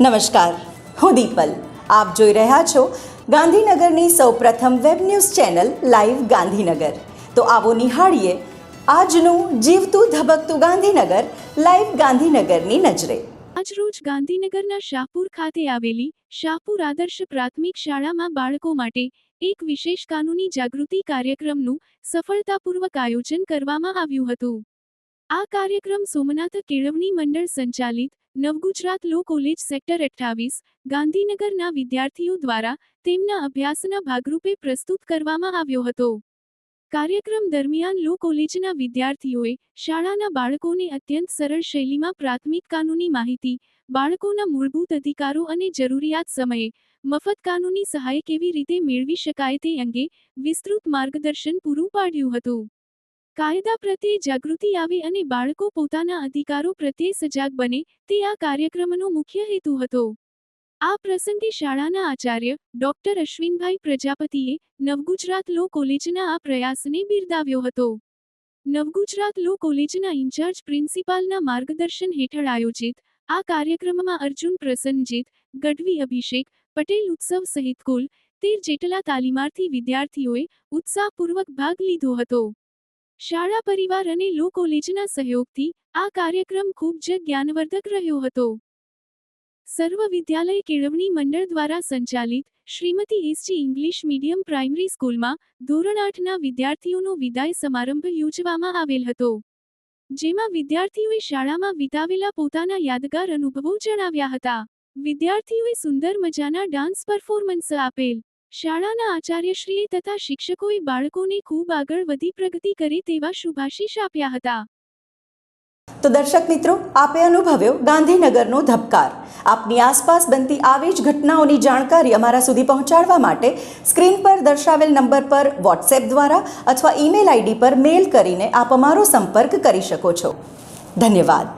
નમસ્કાર, હું દીપલ. આપ જોઈ રહ્યા છો ગાંધીનગરની સૌપ્રથમ web news channel live Gandhinagar. તો આવો નિહાળીએ આજનું જીવતું ધબકતું ગાંધીનગર લાઈવ ગાંધીનગરની નજરે. આજરોજ ગાંધીનગરના શાહપુર ખાતે આવેલી શાહપુર આદર્શ પ્રાથમિક શાળામાં બાળકો માટે એક વિશેષ કાનૂની જાગૃતિ કાર્યક્રમનું સફળતાપૂર્વક આયોજન કરવામાં આવ્યું હતું. આ કાર્યક્રમ સોમનાથ કેળવણી મંડળ સંચાલિત નવગુજરાત લો કોલેજ સેક્ટર 28 ગાંધીનગરના વિદ્યાર્થીઓ દ્વારા તેમના અભ્યાસના ભાગરૂપે પ્રસ્તુત કરવામાં આવ્યો હતો. કાર્યક્રમ દરમિયાન લો કોલેજના વિદ્યાર્થીઓએ શાળાના બાળકોને અત્યંત સરળ શૈલીમાં પ્રાથમિક કાનૂની માહિતી, બાળકોના મૂળભૂત અધિકારો અને જરૂરિયાત સમયે મફત કાનૂની સહાય કેવી રીતે મેળવી શકાય તે અંગે વિસ્તૃત માર્ગદર્શન પૂરું પાડ્યું હતું. કાયદા પ્રત્યે જાગૃતિ આવે અને બાળકો પોતાના અધિકારો પ્રત્યે સજાગ બને તે આ કાર્યક્રમનો મુખ્ય હેતુ હતો. આ પ્રસંગે શાળાના આચાર્ય ડોક્ટર અશ્વિનભાઈ પ્રજાપતિએ નવગુજરાત લો કોલેજના આ પ્રયાસને બિરદાવ્યો હતો. નવગુજરાત લો કોલેજના ઇન્ચાર્જ પ્રિન્સિપાલના માર્ગદર્શન હેઠળ આયોજિત આ કાર્યક્રમમાં અર્જુન પ્રસન્નજીત ગઢવી, અભિષેક પટેલ ઉત્સવ સહિત કુલ 13 જેટલા તાલીમાર્થી વિદ્યાર્થીઓએ ઉત્સાહપૂર્વક ભાગ લીધો હતો. શાળા પરિવાર અને લો કોલેજના સહયોગથી આ કાર્યક્રમ ખૂબ જ જ્ઞાનવર્ધક રહ્યો હતો. સર્વ વિદ્યાલય કેળવણી મંડળ દ્વારા સંચાલિત Shrimati SG English medium primary સ્કૂલમાં ધોરણ 8ના વિદ્યાર્થીઓનો વિદાય સમારંભ યોજવામાં આવેલ હતો. જેમાં વિદ્યાર્થીઓએ શાળામાં વિતાવેલા પોતાના યાદગાર અનુભવો જણાવ્યા હતા. વિદ્યાર્થીઓએ સુંદર મજાના ડાન્સ પરફોર્મન્સ આપેલ. શાળાના આચાર્યશ્રીએ તથા શિક્ષકોએ બાળકોને ખૂબ આગળ વધી પ્રગતિ કરે તેવા શુભાશીષ આપ્યા હતા. તો દર્શક મિત્રો, આપે અનુભવ્યો ગાંધીનગરનો ધબકાર. આપની આસપાસ બનતી આવી જ ઘટનાઓની જાણકારી અમારા સુધી પહોંચાડવા માટે સ્ક્રીન પર દર્શાવેલ નંબર પર વોટ્સએપ દ્વારા અથવા ઈમેલ આઈડી પર મેલ કરીને આપ અમારો સંપર્ક કરી શકો છો. ધન્યવાદ.